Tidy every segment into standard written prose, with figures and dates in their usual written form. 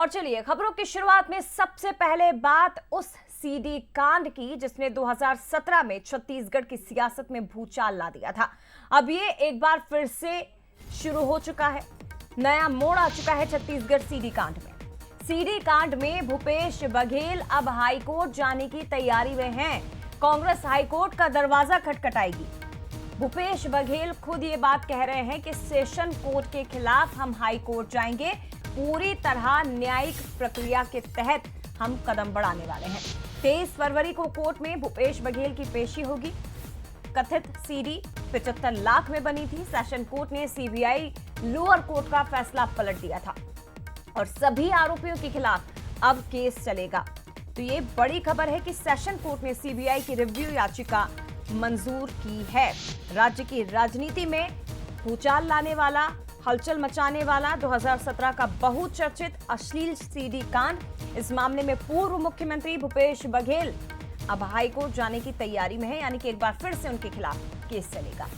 और चलिए खबरों की शुरुआत में सबसे पहले बात उस सीडी कांड की जिसने 2017 में छत्तीसगढ़ की सियासत में भूचाल ला दिया था। अब ये एक बार फिर से शुरू हो चुका है, नया मोड़ आ चुका है छत्तीसगढ़ सीडी कांड में। सीडी कांड में भूपेश बघेल अब हाईकोर्ट जाने की तैयारी में हैं। कांग्रेस हाईकोर्ट का दरवाजा खटखटाएगी। भूपेश बघेल खुद ये बात कह रहे हैं कि सेशन कोर्ट के खिलाफ हम हाईकोर्ट जाएंगे, पूरी तरह न्यायिक प्रक्रिया के तहत हम कदम बढ़ाने वाले हैं। 23 फरवरी को कोर्ट में भूपेश बघेल की पेशी होगी। कथित सीडी 75 लाख में बनी थी। सेशन कोर्ट ने सीबीआई लोअर कोर्ट का फैसला पलट दिया था और सभी आरोपियों के खिलाफ अब केस चलेगा। तो ये बड़ी खबर है कि सेशन कोर्ट ने सीबीआई की रिव्यू याचिका मंजूर की है। राज्य की राजनीति में भूचाल लाने वाला, हलचल मचाने वाला 2017 का बहुचर्चित अश्लील सीडी कांड, इस मामले में पूर्व मुख्यमंत्री भूपेश बघेल अब हाईकोर्ट जाने की तैयारी में है, यानी कि एक बार फिर से उनके खिलाफ केस चलेगा।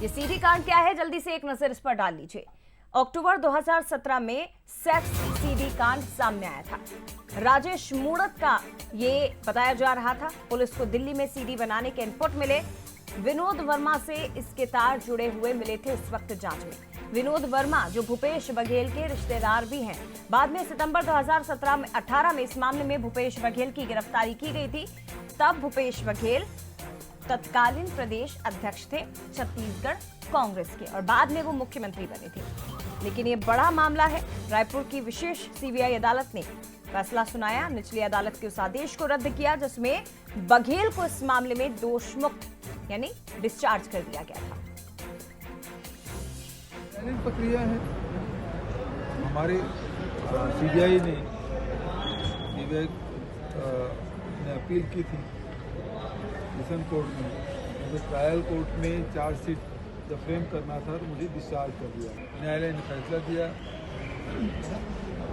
ये सीडी कांड क्या है, जल्दी से एक नजर इस पर डाल लीजिए। अक्टूबर 2017 में सेक्स सीडी कांड सामने आया था। राजेश मूणत का ये बताया जा रहा था। पुलिस को दिल्ली में सीडी बनाने के इनपुट मिले। विनोद वर्मा से इसके तार जुड़े हुए मिले थे उस वक्त जांच में। विनोद वर्मा जो भूपेश बघेल के रिश्तेदार भी हैं। बाद में सितंबर 2018 में इस मामले में भूपेश बघेल की गिरफ्तारी की गई थी। तब भूपेश बघेल तत्कालीन प्रदेश अध्यक्ष थे छत्तीसगढ़ कांग्रेस के और बाद में वो मुख्यमंत्री बने थे। लेकिन ये बड़ा मामला है। रायपुर की विशेष सीबीआई अदालत ने फैसला सुनाया। निचली अदालत के उस आदेश को रद्द किया जिसमें बघेल को इस मामले में दोषमुक्त यानी डिस्चार्ज कर दिया गया था। प्रक्रिया है हमारे सीबीआई ने अपील की थी सेशन कोर्ट में। मुझे ट्रायल कोर्ट में चार्जशीट जब फ्रेम करना था तो मुझे डिस्चार्ज कर दिया। न्यायालय ने फैसला दिया।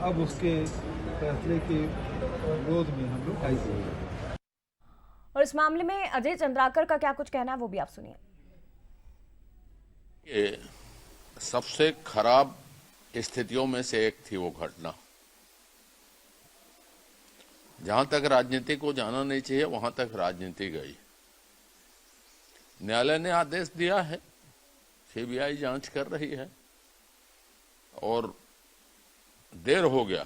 अब उसके फैसले के विरोध में हम लोग हाईकोर्ट गए। और इस मामले में अजय चंद्राकर का क्या कुछ कहना है वो भी आप सुनिए। सबसे खराब स्थितियों में से एक थी वो घटना। जहां तक राजनीति को जाना नहीं चाहिए वहां तक राजनीति गई। न्यायालय ने आदेश दिया है, सीबीआई जांच कर रही है और देर हो गया।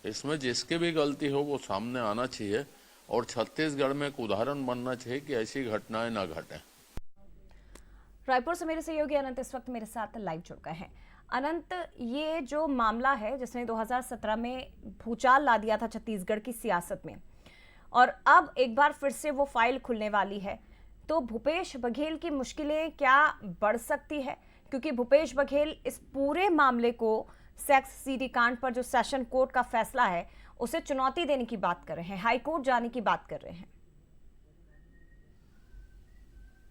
इसमें जिसकी भी गलती हो वो सामने आना चाहिए और छत्तीसगढ़ में एक उदाहरण बनना चाहिए कि ऐसी घटनाएं ना घटें। रायपुर से मेरे सहयोगी अनंत इस वक्त मेरे साथ लाइव जुड़ गए हैं। अनंत, ये जो मामला है जिसने 2017 में भूचाल ला दिया था छत्तीसगढ़ की सियासत में और अब एक बार फिर से वो फाइल खुलने वाली है, तो भूपेश बघेल की मुश्किलें क्या बढ़ सकती है? क्योंकि भूपेश बघेल इस पूरे मामले को सेक्स सीडी कांड पर जो सेशन कोर्ट का फैसला है उसे चुनौती देने की बात कर रहे हैं, हाईकोर्ट जाने की बात कर रहे हैं।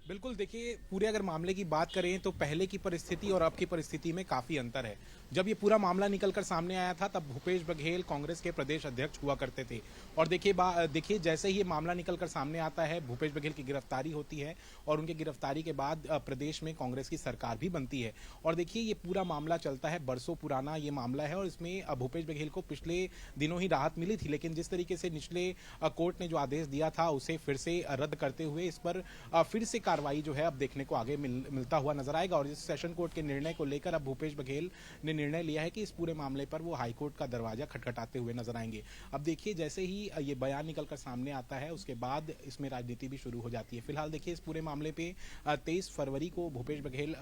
बिल्कुल, देखिए पूरे अगर मामले की बात करें तो पहले की परिस्थिति और अब की परिस्थिति में काफी अंतर है। जब ये पूरा मामला निकलकर सामने आया था तब भूपेश बघेल कांग्रेस के प्रदेश अध्यक्ष हुआ करते थे और देखिए जैसे ही ये मामला निकलकर सामने आता है भूपेश बघेल की गिरफ्तारी होती है और उनकी गिरफ्तारी के बाद प्रदेश में कांग्रेस की सरकार भी बनती है। और देखिए ये पूरा मामला चलता है, बरसों पुराना ये मामला है और इसमें भूपेश बघेल को पिछले दिनों ही राहत मिली थी, लेकिन जिस तरीके से निचले कोर्ट ने जो आदेश दिया था उसे फिर से रद्द करते हुए इस पर फिर से कार्रवाई जो है अब देखने को आगे मिलता हुआ नजर आएगा। और इस सेशन कोर्ट के निर्णय को लेकर अब भूपेश बघेल ने निर्णय लिया है कि इस पूरे मामले पर वो हाईकोर्ट का दरवाजा खटखटाते हुए नजर आएंगे। अब देखिए जैसे ही ये बयान निकलकर सामने आता है उसके बाद इसमें राजनीति भी शुरू हो जाती है। फिलहाल देखिए इस पूरे मामले पे 23 फरवरी को भूपेश बघेल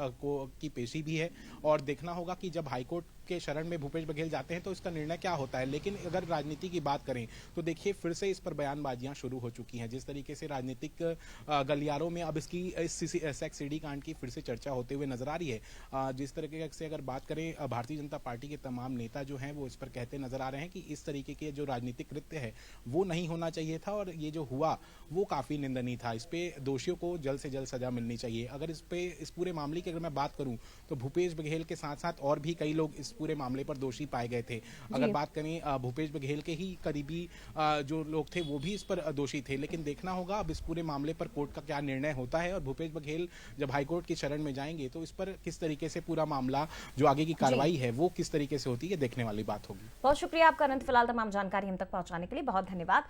की पेशी भी है और देखना होगा कि जब हाईकोर्ट के शरण में भूपेश बघेल जाते हैं तो इसका निर्णय क्या होता है। लेकिन अगर राजनीति की बात करें तो देखिए फिर से इस पर बयानबाजियां शुरू हो चुकी हैं। जिस तरीके से राजनीतिक गलियारों में अब इसकी सेक्स सीडी कांड की फिर से चर्चा होते हुए नजर आ रही है। जिस तरीके से अगर बात करें भारतीय जनता पार्टी के तमाम नेता जो हैं वो इस पर कहते नजर आ रहे हैं कि इस तरीके के जो राजनीतिक कृत्य है वो नहीं होना चाहिए था और ये जो हुआ वो काफी निंदनीय था। इस पे दोषियों को जल्द से जल्द सजा मिलनी चाहिए। अगर इस पूरे मामले की अगर मैं बात करूं तो भूपेश बघेल के साथ साथ और भी कई लोग इस पूरे मामले पर दोषी पाए गए थे। अगर बात करें भूपेश बघेल के ही करीबी जो लोग थे वो भी इस पर दोषी थे, लेकिन देखना होगा अब इस पूरे मामले पर कोर्ट का क्या निर्णय होता है और भूपेश बघेल जब हाईकोर्ट की शरण में जाएंगे तो इस पर किस तरीके से पूरा मामला जो आगे की कार्रवाई है वो किस तरीके से होती है देखने वाली बात होगी। बहुत शुक्रिया आपका अनंत। फिलहाल तमाम जानकारी हम तक पहुंचाने के लिए बहुत धन्यवाद।